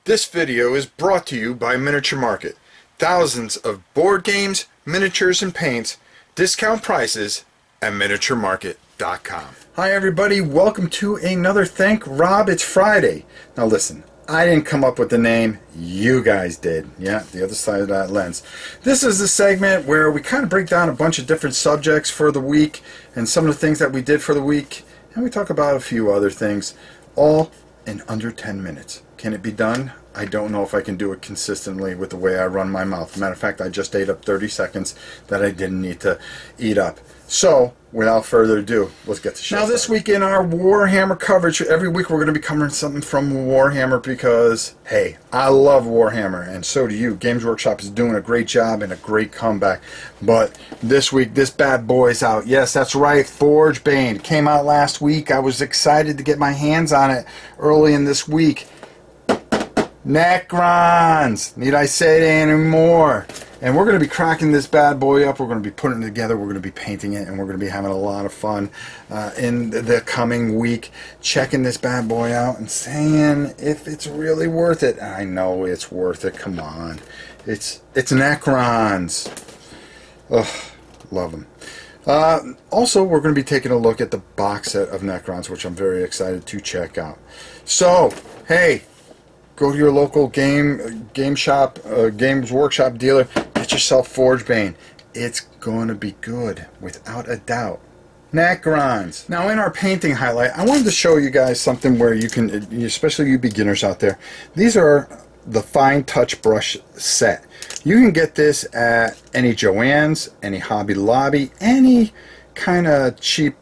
This video is brought to you by Miniature Market. Thousands of board games, miniatures, and paints, discount prices at miniaturemarket.com. Hi everybody, welcome to another Thank Rob It's Friday. Now listen, I didn't come up with the name, you guys did. Yeah, the other side of that lens. This is a segment where we kind of break down a bunch of different subjects for the week and some of the things that we did for the week, and we talk about a few other things, all in under 10 minutes. Can it be done? I don't know if I can do it consistently with the way I run my mouth. Matter of fact, I just ate up 30 seconds that I didn't need to eat up. So, without further ado, let's get to the show. Now, this week in our Warhammer coverage, every week we're going to be covering something from Warhammer because, hey, I love Warhammer, and so do you. Games Workshop is doing a great job and a great comeback. But this week, this bad boy's out. Yes, that's right, Forge Bane. It came out last week. I was excited to get my hands on it early in this week. Necrons! Need I say it anymore? And we're going to be cracking this bad boy up. We're going to be putting it together. We're going to be painting it, and we're going to be having a lot of fun in the coming week, checking this bad boy out and saying if it's really worth it. I know it's worth it. Come on, it's Necrons. Ugh, love them. Also, we're going to be taking a look at the box set of Necrons, which I'm very excited to check out. So, hey. Go to your local game shop, Games Workshop dealer. Get yourself Forge Bane. It's going to be good, without a doubt. Necrons. Now, in our painting highlight, I wanted to show you guys something where you can, especially you beginners out there, these are the Fine Touch brush set. You can get this at any Joann's, any Hobby Lobby, any kind of cheap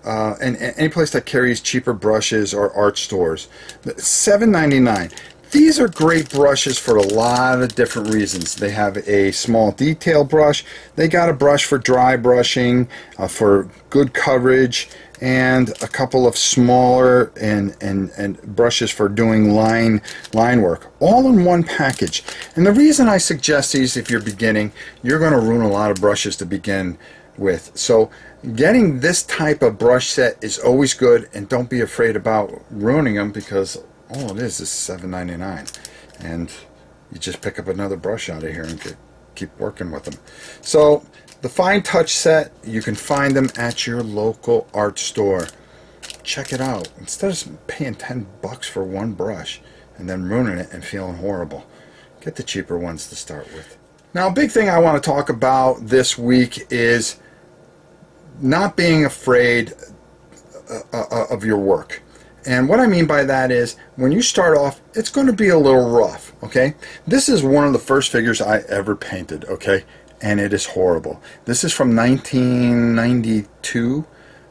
and any place that carries cheaper brushes or art stores. $7.99. These are great brushes for a lot of different reasons. They have a small detail brush. They got a brush for dry brushing, for good coverage, and a couple of smaller and brushes for doing line work, all in one package. And the reason I suggest these, if you're beginning, you're going to ruin a lot of brushes to begin with. So getting this type of brush set is always good, and don't be afraid about ruining them, because all it is $7.99, and you just pick up another brush out of here and keep working with them. So the Fine Touch set, you can find them at your local art store. Check it out. Instead of paying $10 for one brush and then ruining it and feeling horrible, get the cheaper ones to start with. Now, a big thing I want to talk about this week is not being afraid of your work. And what I mean by that is, when you start off, it's going to be a little rough, okay? This is one of the first figures I ever painted, okay? And it is horrible. This is from 1992.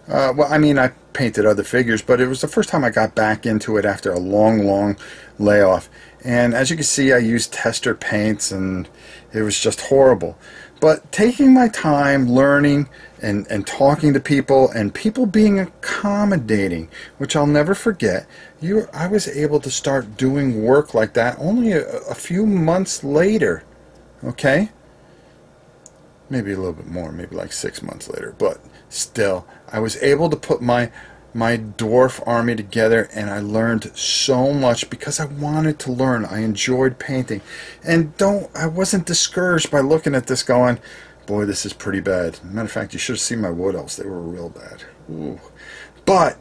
Well, I mean, I painted other figures, but it was the first time I got back into it after a long layoff. And as you can see, I used tester paints, and it was just horrible. But taking my time learning and talking to people, and people being accommodating, which I'll never forget, I was able to start doing work like that only a few months later, okay? Maybe a little bit more, maybe like 6 months later, but still, I was able to put my dwarf army together, and I learned so much because I wanted to learn. I enjoyed painting, and I wasn't discouraged by looking at this going, boy, this is pretty bad. Matter of fact, you should have seen my wood elves. They were real bad. Ooh. But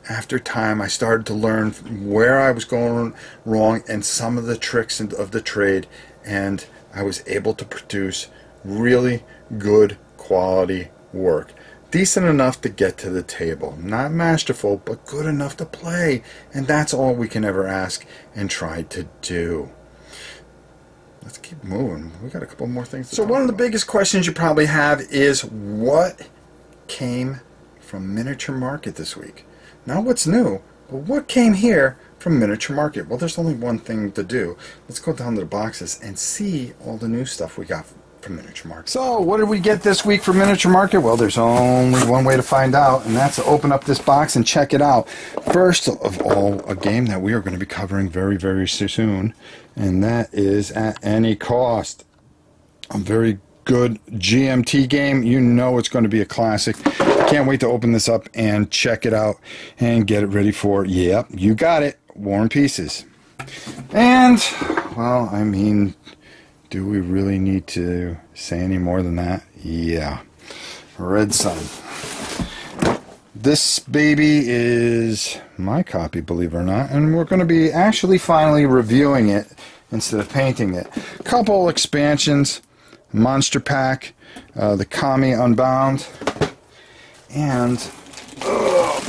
after time, I started to learn where I was going wrong and some of the tricks of the trade, and I was able to produce really good quality work. Decent enough to get to the table. Not masterful, but good enough to play. And that's all we can ever ask and try to do. Let's keep moving. We got a couple more things to talk about. So one of the biggest questions you probably have is, what came from Miniature Market this week? Not what's new, but what came here from Miniature Market? Well, there's only one thing to do. Let's go down to the boxes and see all the new stuff we got from Miniature Market. So, what did we get this week from Miniature Market? Well, there's only one way to find out, and that's to open up this box and check it out. First of all, a game that we are going to be covering very soon, and that is At Any Cost. A very good GMT game. You know it's going to be a classic. Can't wait to open this up and check it out and get it ready for, yep, you got it, War and Pieces. And, well, I mean, do we really need to say any more than that? Yeah. Red Sun. This baby is my copy, believe it or not, and we're going to be actually finally reviewing it instead of painting it. Couple expansions, Monster Pack, the Kami Unbound, and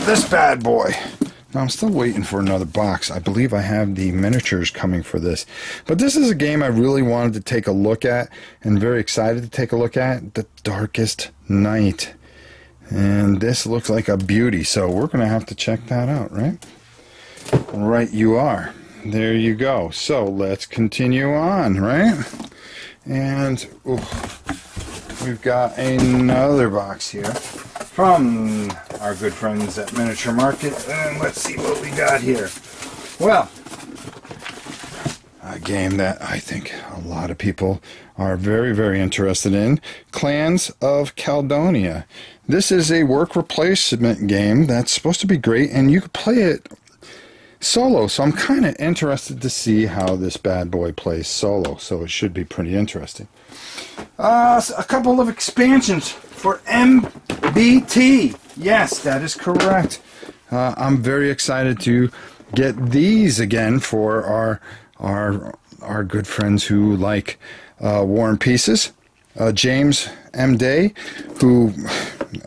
this bad boy. Now, I'm still waiting for another box. I believe I have the miniatures coming for this. But this is a game I really wanted to take a look at and very excited to take a look at. The Darkest Night. And this looks like a beauty, so we're going to have to check that out, right? Right you are. There you go. So let's continue on, right? And we've got another box here from our good friends at Miniature Market. And let's see what we got here. Well, a game that I think a lot of people are very, very interested in. Clans of Caledonia. This is a work replacement game that's supposed to be great, and you can play it solo. So I'm kind of interested to see how this bad boy plays solo. So it should be pretty interesting. A couple of expansions for MBT. Yes, that is correct. I'm very excited to get these again for our good friends who like War and Pieces. James M. Day, who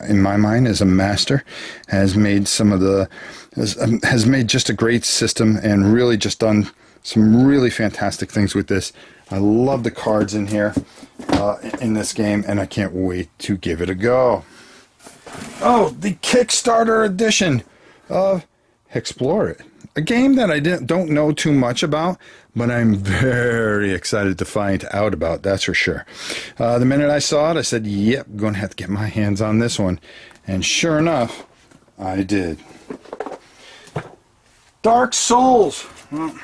in my mind is a master, has made has made just a great system and really just done some really fantastic things with this. I love the cards in here in this game, and I can't wait to give it a go. Oh, the Kickstarter edition of Explore It. A game that I don't know too much about, but I'm very excited to find out about, that's for sure. The minute I saw it, I said, yep, I'm going to have to get my hands on this one. And sure enough, I did. Dark Souls. Well,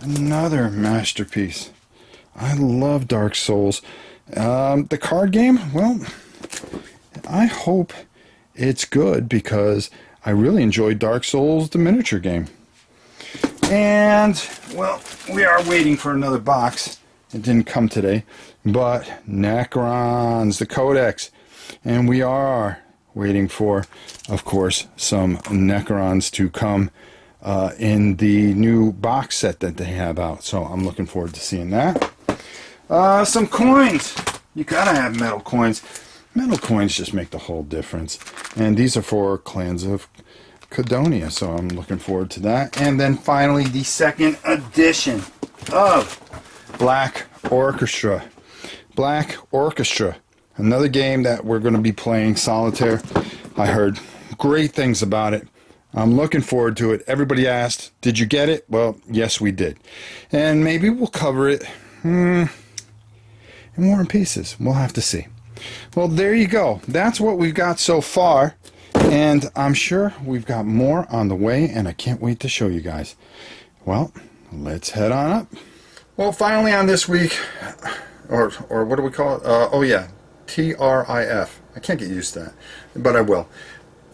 another masterpiece. I love Dark Souls. The card game, well, I hope it's good because I really enjoyed Dark Souls, the miniature game. And, well, we are waiting for another box. It didn't come today. But Necrons, the Codex. And we are waiting for, of course, some Necrons to come in the new box set that they have out. So I'm looking forward to seeing that. Some coins. You gotta have metal coins. Metal coins just make the whole difference. And these are for Clans of Caledonia, so I'm looking forward to that. And then finally, the second edition of Black Orchestra. Black Orchestra. Another game that we're going to be playing solitaire. I heard great things about it. I'm looking forward to it. Everybody asked, did you get it? Well, yes, we did. And maybe we'll cover it in War and Pieces. We'll have to see. Well, there you go. That's what we've got so far. And I'm sure we've got more on the way, and I can't wait to show you guys. Well, let's head on up. Well, finally on this week, or what do we call it? Oh yeah, TRIF. I can't get used to that, but I will.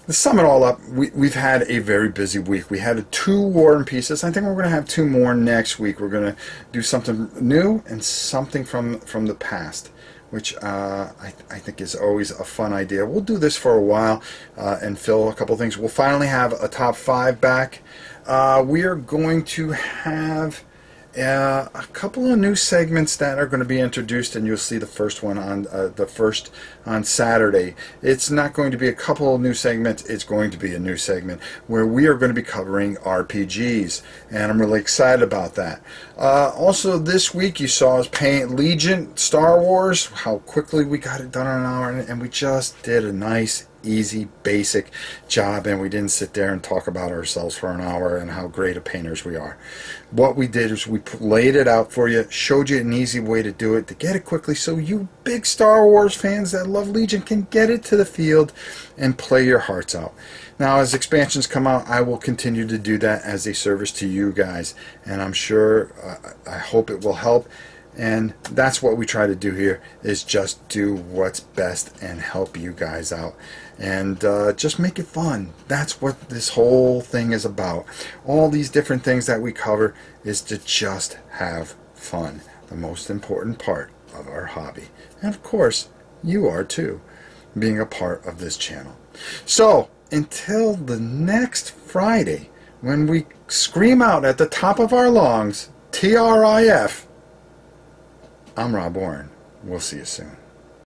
To sum it all up, we've had a very busy week. We had 2 War and Pieces. I think we're going to have 2 more next week. We're going to do something new and something from the past, which I think is always a fun idea. We'll do this for a while and fill a couple things. We'll finally have a top 5 back. We are going to have a couple of new segments that are going to be introduced, and you'll see the first one on Saturday. It's not going to be a couple of new segments. It's going to be a new segment where we are going to be covering RPGs, and I'm really excited about that. Also, this week you saw us paint Legion, Star Wars. How quickly we got it done in an hour, and we just did a nice, easy, basic job, and we didn't sit there and talk about ourselves for an hour and how great of painters we are. What we did is we laid it out for you, showed you an easy way to do it, to get it quickly, so you big Star Wars fans that love Legion can get it to the field and play your hearts out. Now, as expansions come out, I will continue to do that as a service to you guys, and I'm sure, I hope it will help. And that's what we try to do here, is just do what's best and help you guys out. And just make it fun. That's what this whole thing is about. All these different things that we cover is to just have fun. The most important part of our hobby. And of course, you are too, being a part of this channel. So, until the next Friday, when we scream out at the top of our lungs, TRIF, I'm Rob Warren. We'll see you soon.